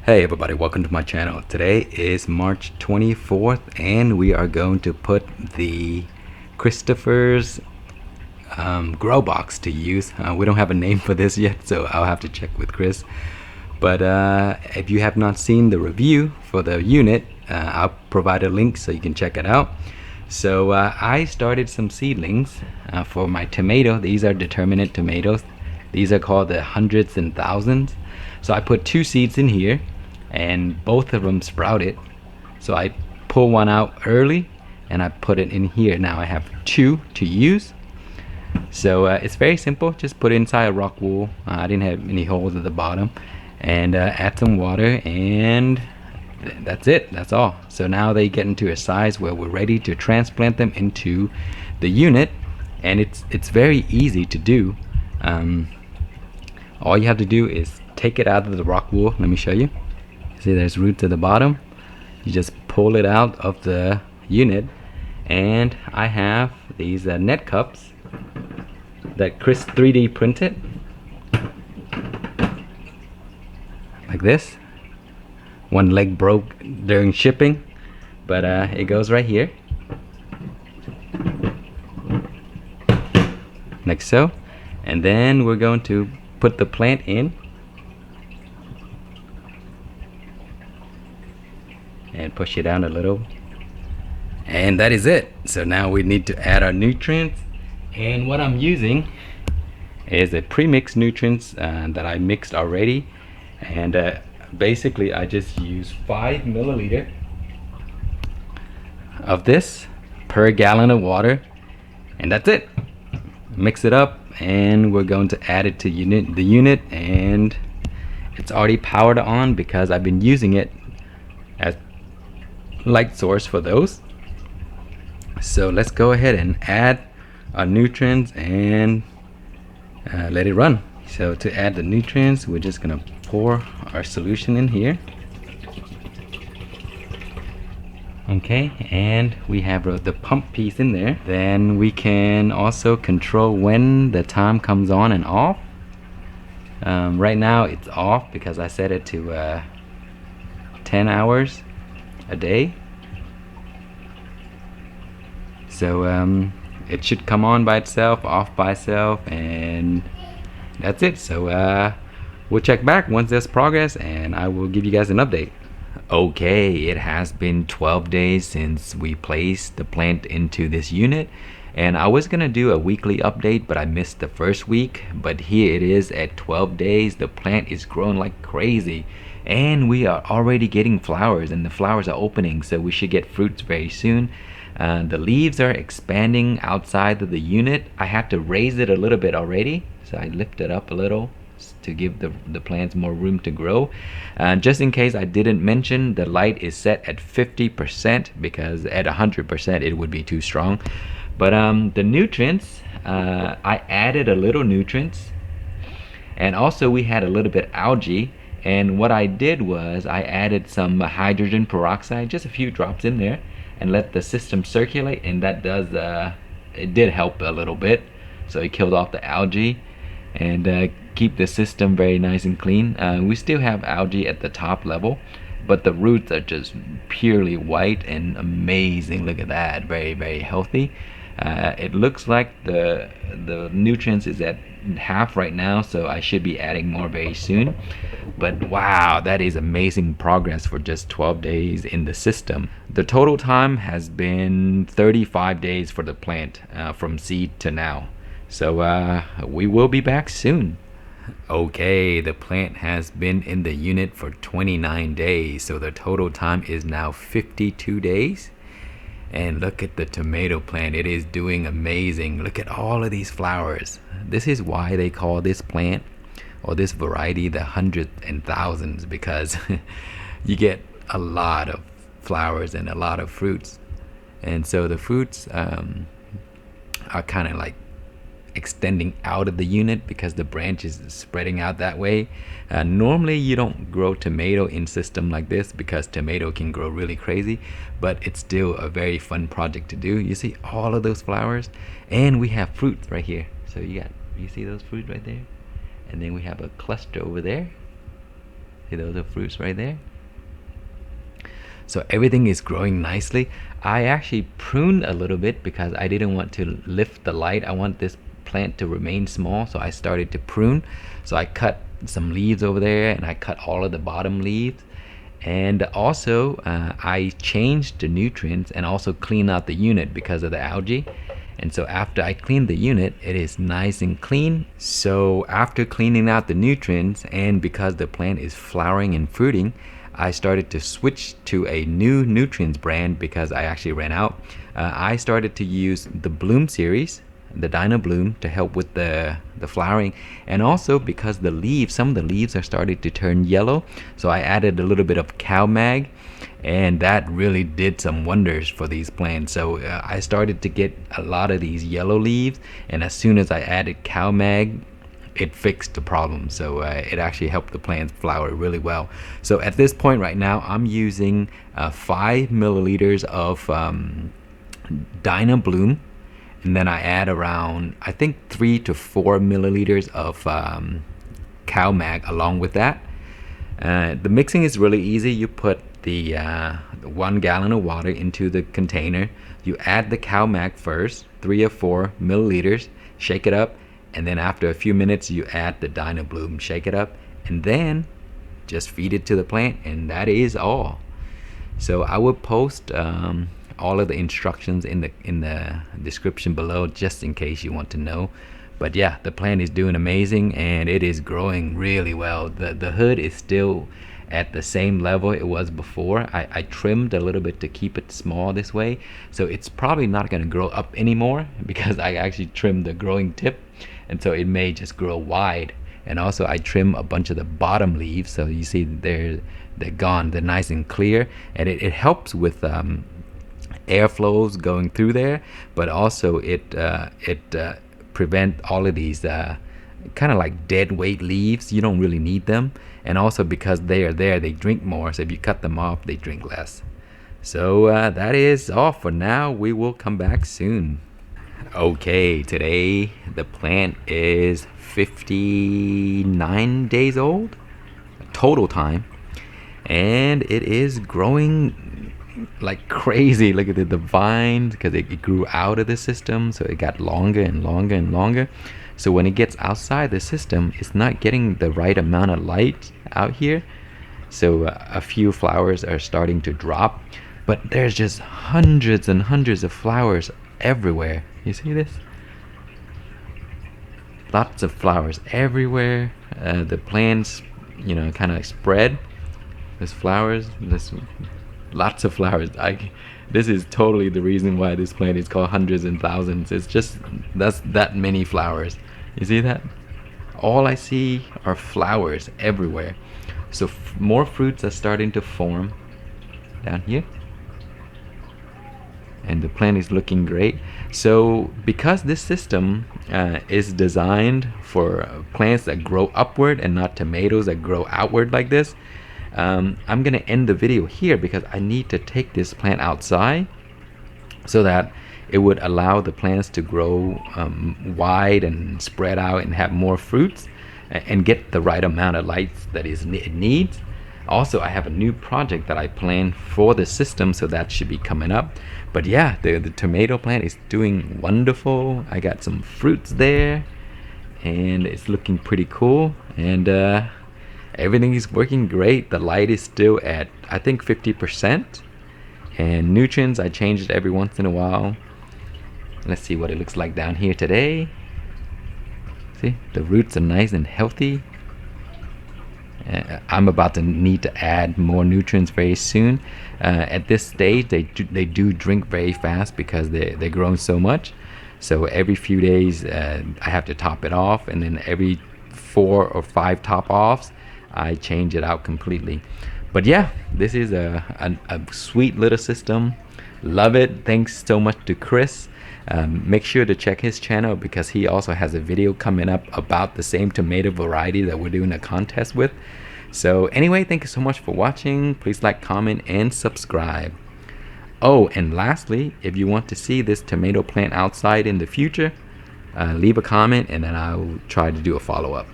Hey everybody, welcome to my channel. Today is March 24th and we are going to put the Christopher's grow box to use. We don't have a name for this yet, so I'll have to check with Chris. But if you have not seen the review for the unit, I'll provide a link so you can check it out. So I started some seedlings for my tomato. These are determinate tomatoes. These are called the hundreds and thousands. So I put 2 seeds in here and both of them sprouted. So I pull one out early and I put it in here. Now I have 2 to use. So it's very simple. Just put it inside a rock wool. I didn't have any holes at the bottom. And add some water, and that's it. That's all. So now they get into a size where we're ready to transplant them into the unit, and it's very easy to do. All you have to do is take it out of the rock wool. Let me show you. See, there's roots at the bottom. You just pull it out of the unit, and I have these net cups that Chris 3D printed like this. One leg broke during shipping, but it goes right here like so, and then we're going to put the plant in and push it down a little, and that is it. So now we need to add our nutrients, and what I'm using is a pre-mixed nutrients that I mixed already, and basically I just use 5 milliliter of this per gallon of water, and that's it. Mix it up, and we're going to add it to the unit, and it's already powered on because I've been using it as light source for those. So let's go ahead and add our nutrients and let it run. So to add the nutrients, we're just gonna pour our solution in here. Okay, and we have the pump piece in there. Then we can also control when the time comes on and off. Right now it's off because I set it to 10 hours a day. So it should come on by itself, off by itself, and that's it. So we'll check back once there's progress, and I will give you guys an update. Okay, it has been 12 days since we placed the plant into this unit, and I was gonna do a weekly update, but I missed the first week. But here it is at 12 days. The plant is growing like crazy, and we are already getting flowers, and the flowers are opening, so we should get fruits very soon. The leaves are expanding outside of the unit. I had to raise it a little bit already, so I lifted up a little to give the plants more room to grow. Just in case I didn't mention, the light is set at 50% because at 100% it would be too strong. But the nutrients, I added a little nutrients, and also we had a little bit algae, and what I did was I added some hydrogen peroxide, just a few drops in there, and let the system circulate, and that does it did help a little bit. So it killed off the algae and keep the system very nice and clean. We still have algae at the top level, but the roots are just purely white and amazing. Look at that, very, very healthy. It looks like the nutrients is at half right now, so I should be adding more very soon. But wow, that is amazing progress for just 12 days in the system. The total time has been 35 days for the plant, from seed to now. So we will be back soon. Okay, the plant has been in the unit for 29 days, so the total time is now 52 days. And look at the tomato plant, it is doing amazing. Look at all of these flowers. This is why they call this plant, or this variety, the hundreds and thousands, because you get a lot of flowers and a lot of fruits. And so the fruits are kind of like extending out of the unit because the branch is spreading out that way. Normally you don't grow tomato in system like this because tomato can grow really crazy, but it's still a very fun project to do. You see all of those flowers, and we have fruit right here. So you see those fruit right there, and then we have a cluster over there, See those are fruits right there. So everything is growing nicely. I actually pruned a little bit because I didn't want to lift the light. I want this plant to remain small, so I started to prune. So I cut some leaves over there, and I cut all of the bottom leaves. And also I changed the nutrients and also cleaned out the unit because of the algae. And so after I cleaned the unit, it is nice and clean. So after cleaning out the nutrients, and because the plant is flowering and fruiting, I started to switch to a new nutrients brand because I actually ran out. I started to use the Bloom series, the Dyna Bloom, to help with the flowering, and also because the leaves, some of the leaves are starting to turn yellow, so I added a little bit of cow mag, and that really did some wonders for these plants. So I started to get a lot of these yellow leaves, and as soon as I added cow mag, it fixed the problem. So it actually helped the plants flower really well. So at this point right now, I'm using 5 milliliters of Dyna Bloom, and then I add around, I think, 3 to 4 milliliters of cow mag along with that. The mixing is really easy. You put the 1 gallon of water into the container. You add the cow mag first, 3 or 4 milliliters, shake it up, and then after a few minutes you add the Dyna Bloom, shake it up, and then just feed it to the plant, and that is all. So I will post all of the instructions in the description below, just in case you want to know. But yeah, the plant is doing amazing, and it is growing really well. The hood is still at the same level it was before. I trimmed a little bit to keep it small this way, so it's probably not going to grow up anymore because I actually trimmed the growing tip, and so it may just grow wide. And also I trim a bunch of the bottom leaves, so you see they're gone, they're nice and clear, and it helps with airflows going through there, but also it prevent all of these kind of like dead weight leaves. You don't really need them, and also because they are there, they drink more, so if you cut them off, they drink less. So that is all for now. We will come back soon. Okay, today the plant is 59 days old total time, and it is growing like crazy. Look at the vines, because it grew out of the system, so it got longer and longer and longer. So when it gets outside the system, it's not getting the right amount of light out here, so a few flowers are starting to drop, but there's just hundreds and hundreds of flowers everywhere. You see this? Lots of flowers everywhere. The plants, kind of spread. There's flowers. There's lots of flowers. This is totally the reason why this plant is called hundreds and thousands. It's just that's that many flowers. You see that? All I see are flowers everywhere. So more fruits are starting to form down here, and the plant is looking great. So because this system is designed for plants that grow upward and not tomatoes that grow outward like this, I'm gonna end the video here because I need to take this plant outside so that it would allow the plants to grow wide and spread out and have more fruits and get the right amount of light that it needs. Also, I have a new project that I planned for the system, so that should be coming up. But yeah, the tomato plant is doing wonderful. I got some fruits there, and it's looking pretty cool, and everything is working great. The light is still at, I think, 50%, and nutrients, I change it every once in a while. Let's see what it looks like down here today. See, the roots are nice and healthy. I'm about to need to add more nutrients very soon. At this stage, they do drink very fast because they're growing so much. So every few days, I have to top it off, and then every 4 or 5 top offs, I change it out completely. But yeah, this is a sweet little system. Love it. Thanks so much to Chris. Make sure to check his channel because he also has a video coming up about the same tomato variety that we're doing a contest with. So anyway, thank you so much for watching. Please like, comment, and subscribe. Oh, and lastly, if you want to see this tomato plant outside in the future, leave a comment and then I'll try to do a follow-up.